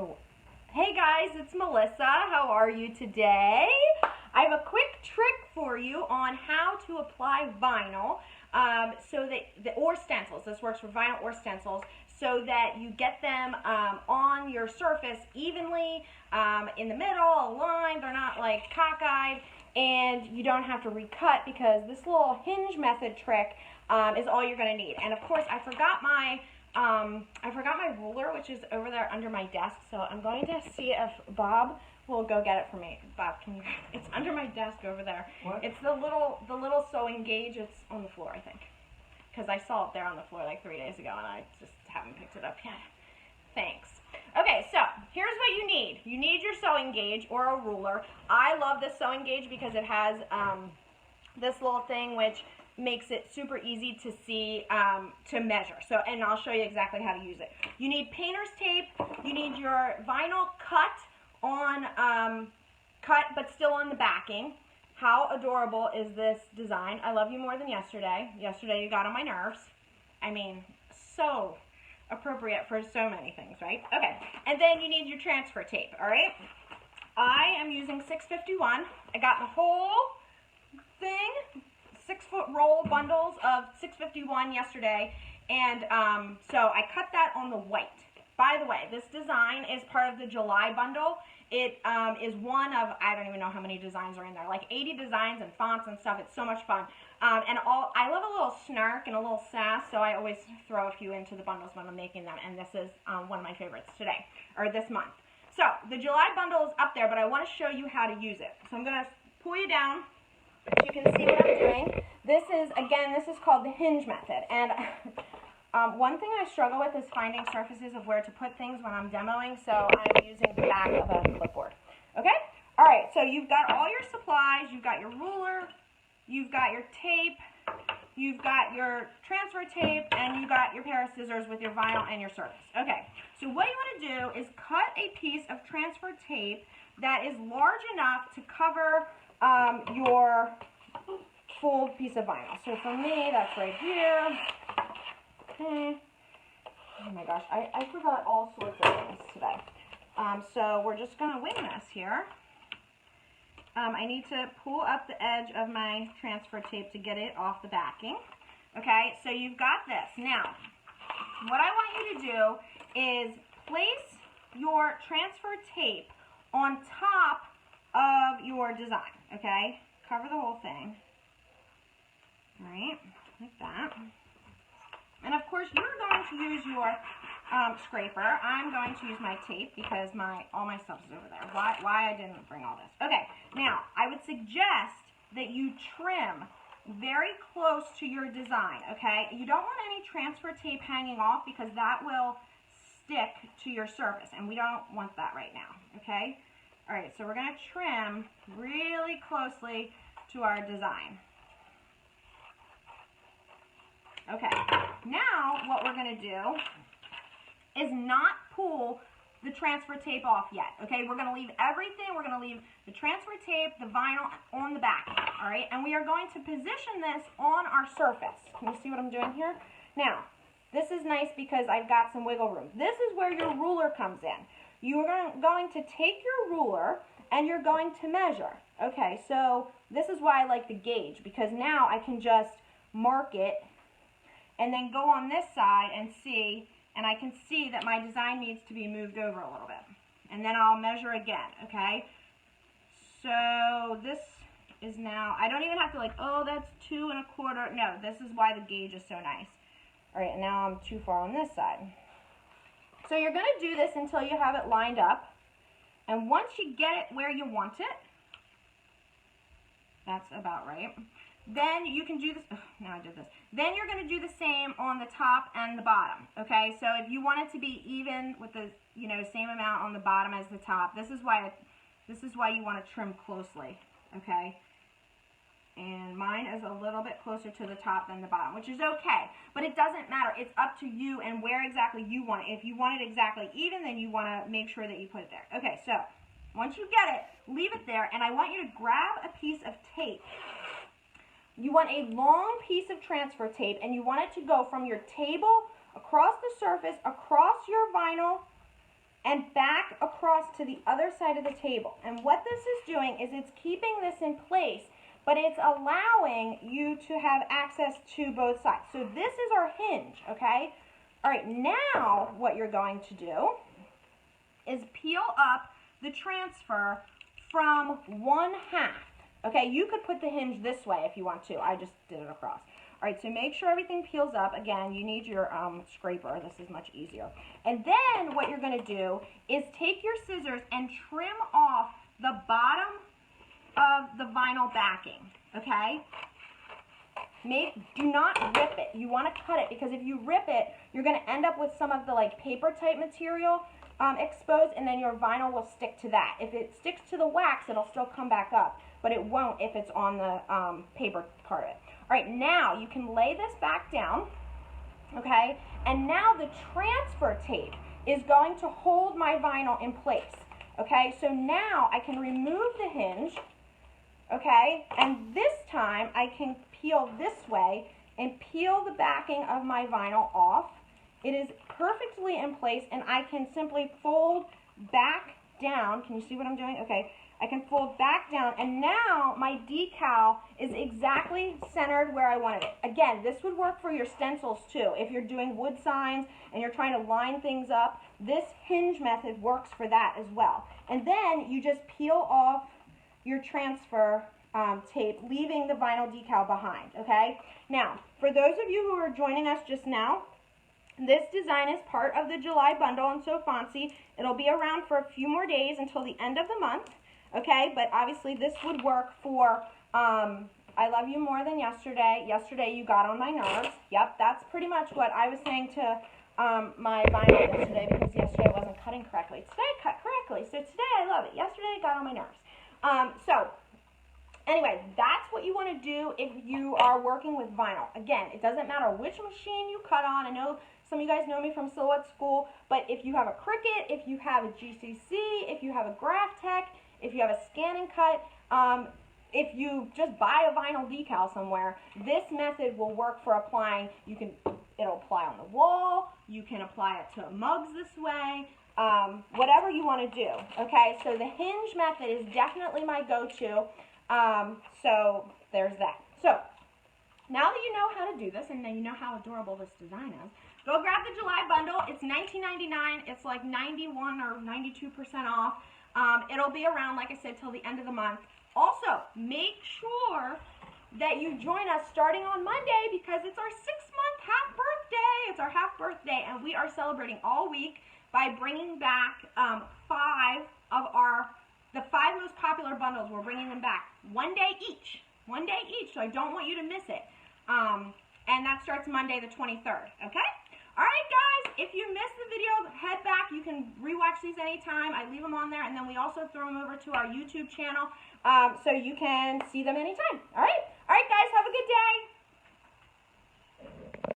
Oh. Hey guys, it's Melissa. How are you today? I have a quick trick for you on how to apply vinyl, or stencils. This works for vinyl or stencils, so that you get them on your surface evenly, in the middle, aligned. They're not like cockeyed, and you don't have to recut because this little hinge method trick is all you're going to need. And of course, I forgot my ruler, which is over there under my desk, so I'm going to see if Bob will go get it for me. Bob, can you? It's under my desk over there. What? It's the little sewing gauge. It's on the floor, I think, because I saw it there on the floor like 3 days ago, and I just haven't picked it up yet. Thanks. Okay, so here's what you need. You need your sewing gauge or a ruler. I love this sewing gauge because it has this little thing which makes it super easy to see, to measure. So, and I'll show you exactly how to use it. You need painter's tape. You need your vinyl cut but still on the backing. How adorable is this design? I love you more than yesterday. Yesterday you got on my nerves. I mean, so appropriate for so many things, right? Okay, and then you need your transfer tape, all right? I am using 651. I got the whole thing, 6-foot roll bundles of 651 yesterday, and so I cut that on the white. By the way, this design is part of the July bundle. It is one of, I don't even know how many designs are in there, like 80 designs and fonts and stuff. It's so much fun. I love a little snark and a little sass, so I always throw a few into the bundles when I'm making them, and this is one of my favorites today, or this month. So the July bundle is up there, but I want to show you how to use it. So I'm going to pull you down so you can see what I'm doing. This is called the hinge method, and one thing I struggle with is finding surfaces of where to put things when I'm demoing, so I'm using the back of a clipboard. Okay? All right, so you've got all your supplies. You've got your ruler, you've got your tape, you've got your transfer tape, and you've got your pair of scissors with your vinyl and your surface. Okay, so what you want to do is cut a piece of transfer tape that is large enough to cover your full piece of vinyl. So for me, that's right here. Okay. Oh my gosh, I forgot all sorts of things today. So we're just going to wing this here. I need to pull up the edge of my transfer tape to get it off the backing. Okay, so you've got this. Now, what I want you to do is place your transfer tape on top of your design. Okay, cover the whole thing. All right, like that. And of course, you're going to use your scraper. I'm going to use my tape because all my stuff is over there. Why I didn't bring all this. Okay, now I would suggest that you trim very close to your design, okay? You don't want any transfer tape hanging off because that will stick to your surface, and we don't want that right now, okay? All right, so we're going to trim really closely to our design. Okay, now what we're going to do is not pull the transfer tape off yet, okay? We're going to leave everything. We're going to leave the transfer tape, the vinyl on the back, all right? And we are going to position this on our surface. Can you see what I'm doing here? Now, this is nice because I've got some wiggle room. This is where your ruler comes in. You are going to take your ruler and you're going to measure. Okay, so this is why I like the gauge, because now I can just mark it and then go on this side and see, and I can see that my design needs to be moved over a little bit. And then I'll measure again, okay? So this is now, I don't even have to like, oh, that's 2 1/4. No, this is why the gauge is so nice. All right, and now I'm too far on this side. So you're gonna do this until you have it lined up. And once you get it where you want it, that's about right. Then you can do this, now I did this. Then you're going to do the same on the top and the bottom, okay? So if you want it to be even with the, same amount on the bottom as the top, this is why you want to trim closely, okay? And mine is a little bit closer to the top than the bottom, which is okay. But it doesn't matter. It's up to you and where exactly you want it. If you want it exactly even, then you want to make sure that you put it there. Okay, so once you get it, leave it there, and I want you to grab a piece of tape. You want a long piece of transfer tape, and you want it to go from your table across the surface, across your vinyl, and back across to the other side of the table. And what this is doing is it's keeping this in place, but it's allowing you to have access to both sides. So this is our hinge, okay? All right, now what you're going to do is peel up the transfer from 1/2. Okay, you could put the hinge this way if you want to. I just did it across. All right, so make sure everything peels up. Again, you need your scraper. This is much easier. And then what you're going to do is take your scissors and trim off the bottom of the vinyl backing, okay? Do not rip it. You want to cut it, because if you rip it, you're going to end up with some of the like paper type material exposed, and then your vinyl will stick to that. If it sticks to the wax, it'll still come back up, but it won't if it's on the paper part of it. All right, now you can lay this back down, okay? And now the transfer tape is going to hold my vinyl in place, okay? So now I can remove the hinge, okay? And this time I can peel this way and peel the backing of my vinyl off. It is perfectly in place, and I can simply fold back down. Can you see what I'm doing? Okay. I can fold back down, and now my decal is exactly centered where I wanted it. Again, this would work for your stencils too. If you're doing wood signs and you're trying to line things up, this hinge method works for that as well. And then you just peel off your transfer tape, leaving the vinyl decal behind, okay? Now, for those of you who are joining us just now, this design is part of the July bundle and So Fancy. It'll be around for a few more days until the end of the month. Okay, but obviously this would work for I Love You More Than Yesterday. Yesterday You Got On My Nerves. Yep, that's pretty much what I was saying to my vinyl yesterday, because yesterday I wasn't cutting correctly. Today I cut correctly, so today I love it. Yesterday it got on my nerves. So anyway, that's what you want to do if you are working with vinyl. Again, it doesn't matter which machine you cut on. I know some of you guys know me from Silhouette School, but if you have a Cricut, if you have a GCC, if you have a CRAFTY, if you have a scan and cut, if you just buy a vinyl decal somewhere, this method will work for applying. It'll apply on the wall. You can apply it to mugs this way. Whatever you want to do. Okay, so the hinge method is definitely my go-to. So there's that. So now that you know how to do this, and then you know how adorable this design is, go grab the July bundle. It's $19.99. It's like 91 or 92% off. It'll be around, like I said, till the end of the month. Also, make sure that you join us starting on Monday, because it's our 6-month half birthday. It's our half birthday, and we are celebrating all week by bringing back the 5 most popular bundles. We're bringing them back one day each, so I don't want you to miss it. And that starts Monday the 23rd, okay? All right, guys, if you missed the video, head back. You can rewatch these anytime. I leave them on there, and then we also throw them over to our YouTube channel, so you can see them anytime. All right, guys, have a good day.